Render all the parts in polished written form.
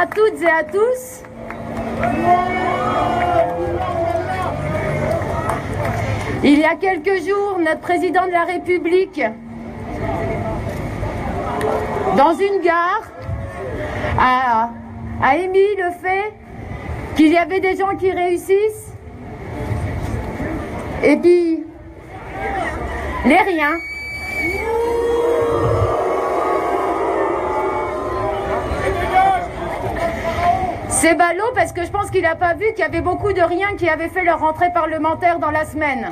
à toutes et à tous. Il y a quelques jours, notre président de la République, dans une gare, a émis le fait qu'il y avait des gens qui réussissent et puis les riens. C'est ballot parce que je pense qu'il n'a pas vu qu'il y avait beaucoup de riens qui avaient fait leur rentrée parlementaire dans la semaine.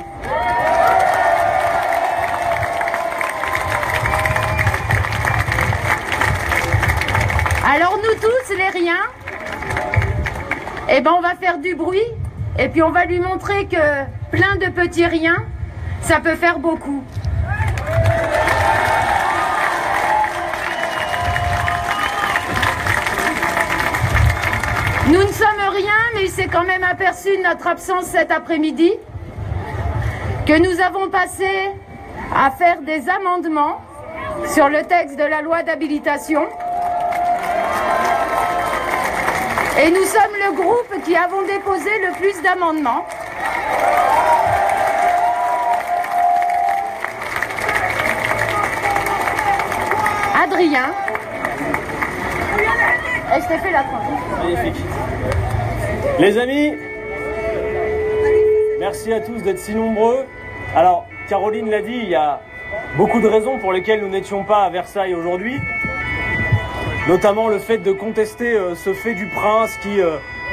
Alors nous tous, les riens, eh ben on va faire du bruit et puis on va lui montrer que plein de petits riens, ça peut faire beaucoup. Nous ne sommes rien, mais il s'est quand même aperçu de notre absence cet après-midi, que nous avons passé à faire des amendements sur le texte de la loi d'habilitation. Et nous sommes le groupe qui avons déposé le plus d'amendements. Adrien. Et je t'ai fait la transition. Magnifique. Les amis, merci à tous d'être si nombreux. Alors, Caroline l'a dit, il y a beaucoup de raisons pour lesquelles nous n'étions pas à Versailles aujourd'hui. Notamment le fait de contester ce fait du prince qui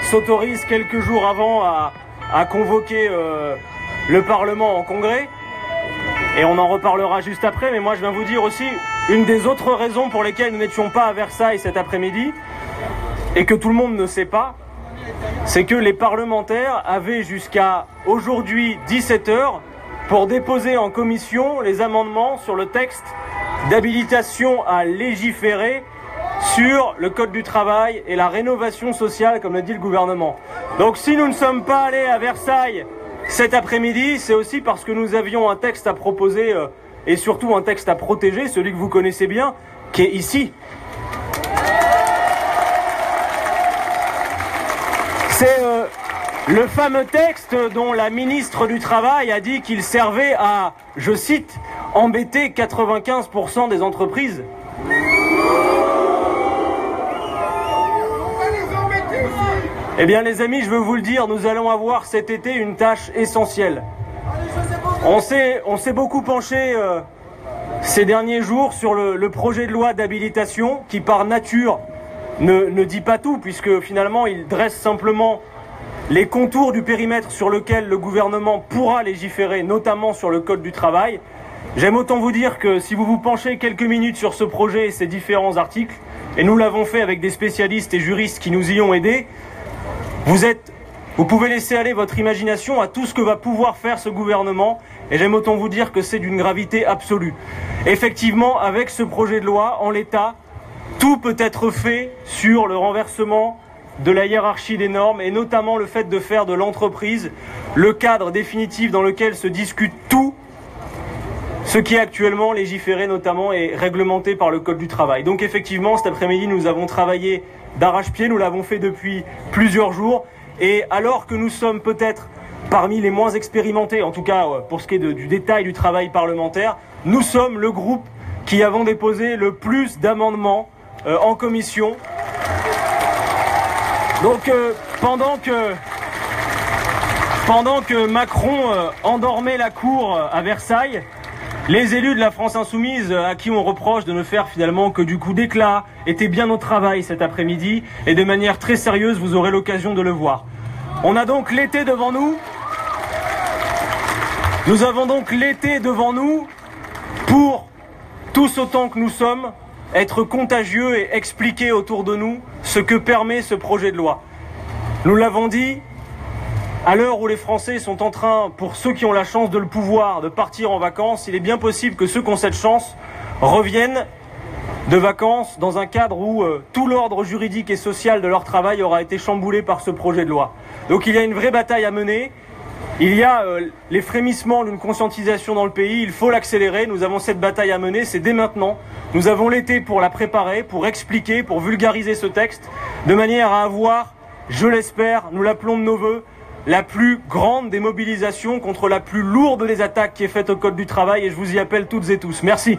s'autorise quelques jours avant à convoquer le Parlement en congrès. Et on en reparlera juste après, mais moi je viens vous dire aussi une des autres raisons pour lesquelles nous n'étions pas à Versailles cet après-midi, et que tout le monde ne sait pas, c'est que les parlementaires avaient jusqu'à aujourd'hui 17 h pour déposer en commission les amendements sur le texte d'habilitation à légiférer sur le code du travail et la rénovation sociale, comme l'a dit le gouvernement. Donc si nous ne sommes pas allés à Versailles cet après-midi, c'est aussi parce que nous avions un texte à proposer et surtout un texte à protéger, celui que vous connaissez bien, qui est ici. C'est le fameux texte dont la ministre du Travail a dit qu'il servait à, je cite, embêter 95% des entreprises. Eh bien les amis, je veux vous le dire, nous allons avoir cet été une tâche essentielle. On s'est beaucoup penché ces derniers jours sur le projet de loi d'habilitation qui par nature ne dit pas tout, puisque finalement il dresse simplement les contours du périmètre sur lequel le gouvernement pourra légiférer, notamment sur le code du travail. J'aime autant vous dire que si vous vous penchez quelques minutes sur ce projet et ses différents articles, et nous l'avons fait avec des spécialistes et juristes qui nous y ont aidés, vous pouvez laisser aller votre imagination à tout ce que va pouvoir faire ce gouvernement, et j'aime autant vous dire que c'est d'une gravité absolue. Effectivement, avec ce projet de loi, en l'état, tout peut être fait sur le renversement de la hiérarchie des normes, et notamment le fait de faire de l'entreprise le cadre définitif dans lequel se discute tout ce qui est actuellement légiféré notamment et réglementé par le Code du travail. Donc effectivement, cet après-midi, nous avons travaillé d'arrache-pied, nous l'avons fait depuis plusieurs jours, et alors que nous sommes peut-être parmi les moins expérimentés, en tout cas pour ce qui est du détail du travail parlementaire, nous sommes le groupe qui avons déposé le plus d'amendements en commission. Donc pendant que Macron endormait la cour à Versailles, les élus de la France Insoumise, à qui on reproche de ne faire finalement que du coup d'éclat, étaient bien au travail cet après-midi, et de manière très sérieuse, vous aurez l'occasion de le voir. On a donc l'été devant nous. Nous avons donc l'été devant nous pour, tous autant que nous sommes, être contagieux et expliquer autour de nous ce que permet ce projet de loi. Nous l'avons dit, à l'heure où les Français sont en train, pour ceux qui ont la chance de le pouvoir, de partir en vacances, il est bien possible que ceux qui ont cette chance reviennent de vacances dans un cadre où tout l'ordre juridique et social de leur travail aura été chamboulé par ce projet de loi. Donc il y a une vraie bataille à mener. Il y a les frémissements d'une conscientisation dans le pays, il faut l'accélérer, nous avons cette bataille à mener, c'est dès maintenant. Nous avons l'été pour la préparer, pour expliquer, pour vulgariser ce texte, de manière à avoir, je l'espère, nous l'appelons de nos voeux, la plus grande des mobilisations contre la plus lourde des attaques qui est faite au Code du travail, et je vous y appelle toutes et tous. Merci.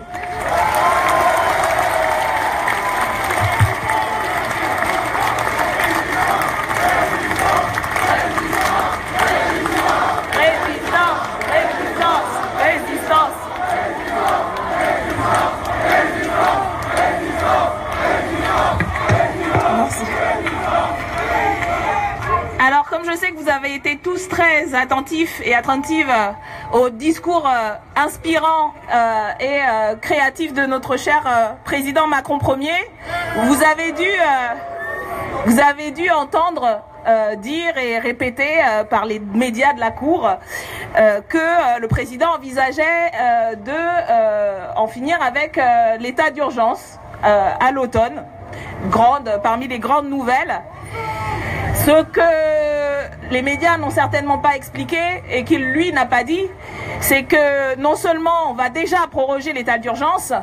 Alors, comme je sais que vous avez été tous très attentifs et attentives au discours inspirant et créatif de notre cher président Macron Ier, vous avez dû entendre dire et répéter par les médias de la Cour que le président envisageait en finir avec l'état d'urgence à l'automne, parmi les grandes nouvelles. Ce que les médias n'ont certainement pas expliqué et qu'il lui n'a pas dit, c'est que non seulement on va déjà proroger l'état d'urgence,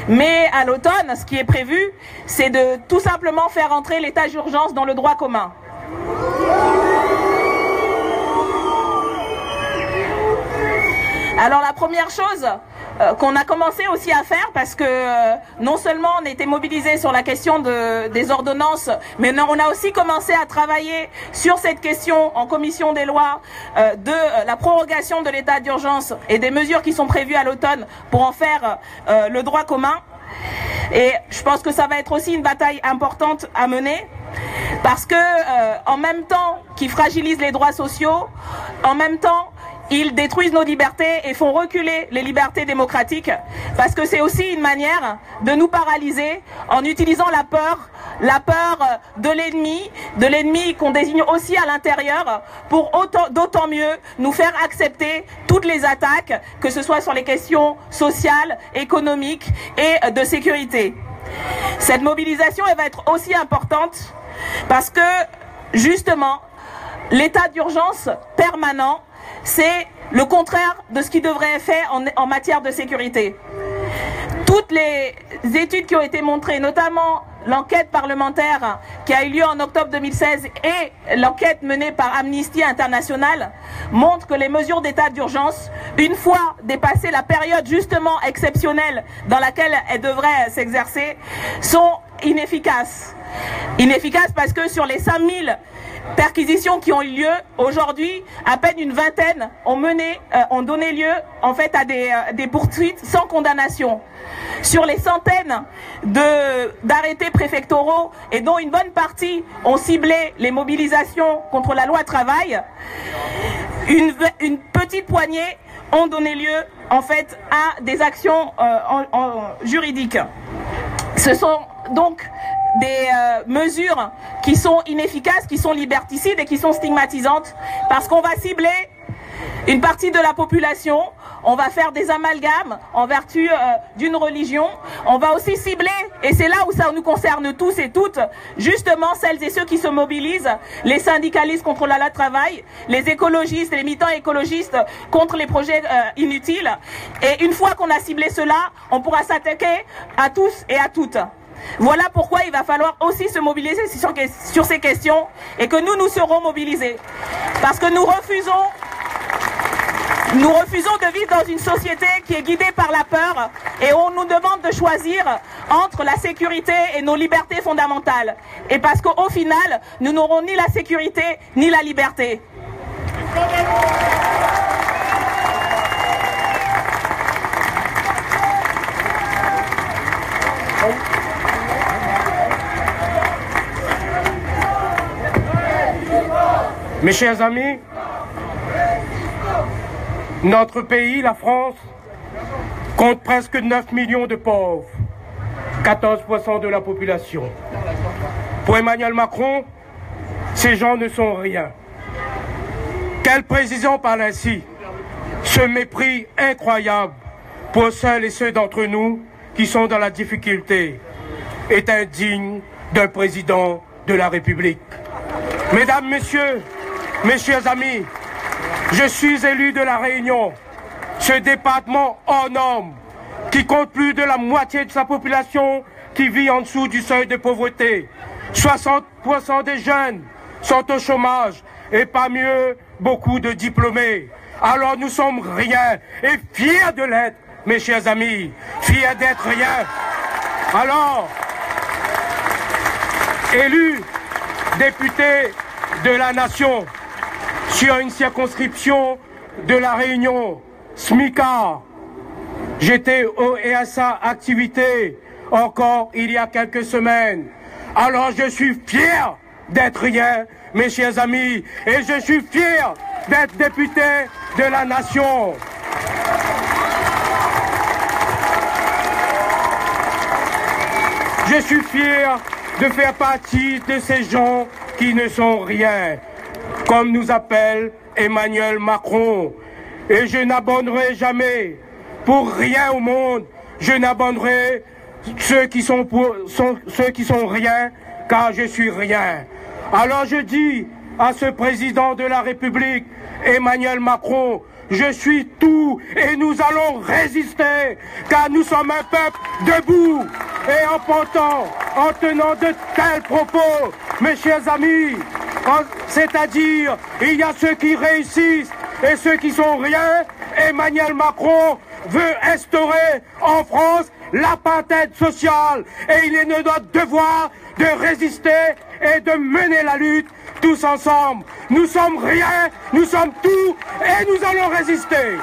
mais à l'automne, ce qui est prévu, c'est de tout simplement faire entrer l'état d'urgence dans le droit commun. Alors la première chose qu'on a commencé aussi à faire, parce que non seulement on était mobilisés sur la question des ordonnances, mais on a aussi commencé à travailler sur cette question en commission des lois de la prorogation de l'état d'urgence et des mesures qui sont prévues à l'automne pour en faire le droit commun. Et je pense que ça va être aussi une bataille importante à mener, parce que en même temps qu'ils fragilisent les droits sociaux, en même temps ils détruisent nos libertés et font reculer les libertés démocratiques, parce que c'est aussi une manière de nous paralyser en utilisant la peur de l'ennemi qu'on désigne aussi à l'intérieur, pour d'autant mieux nous faire accepter toutes les attaques, que ce soit sur les questions sociales, économiques et de sécurité. Cette mobilisation, elle va être aussi importante parce que, justement, l'état d'urgence permanent, c'est le contraire de ce qui devrait être fait en matière de sécurité. Toutes les études qui ont été montrées, notamment l'enquête parlementaire qui a eu lieu en octobre 2016 et l'enquête menée par Amnesty International, montrent que les mesures d'état d'urgence, une fois dépassée la période justement exceptionnelle dans laquelle elles devraient s'exercer, sont inefficaces. Inefficaces parce que sur les 5000 perquisitions qui ont eu lieu aujourd'hui, à peine une vingtaine ont donné lieu en fait à des poursuites sans condamnation. Sur les centaines d'arrêtés préfectoraux, et dont une bonne partie ont ciblé les mobilisations contre la loi travail, une petite poignée ont donné lieu en fait à des actions juridiques. Ce sont donc des mesures qui sont inefficaces, qui sont liberticides et qui sont stigmatisantes, parce qu'on va cibler une partie de la population, on va faire des amalgames en vertu d'une religion, on va aussi cibler, et c'est là où ça nous concerne tous et toutes, justement celles et ceux qui se mobilisent, les syndicalistes contre la loi travail, les écologistes, les militants écologistes contre les projets inutiles, et une fois qu'on a ciblé cela, on pourra s'attaquer à tous et à toutes. Voilà pourquoi il va falloir aussi se mobiliser sur ces questions, et que nous serons mobilisés. Parce que nous refusons de vivre dans une société qui est guidée par la peur, et on nous demande de choisir entre la sécurité et nos libertés fondamentales. Et parce qu'au final, nous n'aurons ni la sécurité ni la liberté. Mes chers amis, notre pays, la France, compte presque 9 millions de pauvres, 14% de la population. Pour Emmanuel Macron, ces gens ne sont rien. Quel président parle ainsi? Ce mépris incroyable pour celles et ceux d'entre nous qui sont dans la difficulté est indigne d'un président de la République. Mesdames, messieurs, mes chers amis, je suis élu de La Réunion, ce département hors norme, qui compte plus de la moitié de sa population qui vit en dessous du seuil de pauvreté. 60% des jeunes sont au chômage et parmi eux, beaucoup de diplômés. Alors nous sommes rien et fiers de l'être, mes chers amis, fiers d'être rien. Alors, élu député de la nation sur une circonscription de La Réunion, SMICA, j'étais au RSA activité encore il y a quelques semaines. Alors je suis fier d'être rien, mes chers amis, et je suis fier d'être député de la nation. Je suis fier de faire partie de ces gens qui ne sont rien, comme nous appelle Emmanuel Macron. Et je n'abandonnerai jamais, pour rien au monde, je n'abandonnerai ceux qui sont rien, car je suis rien. Alors je dis à ce président de la République, Emmanuel Macron, je suis tout et nous allons résister, car nous sommes un peuple debout. Et en tenant de tels propos, mes chers amis, c'est-à-dire, il y a ceux qui réussissent et ceux qui sont rien. Emmanuel Macron veut instaurer en France l'apartheid social et il est notre devoir de résister et de mener la lutte tous ensemble. Nous sommes rien, nous sommes tout et nous allons résister.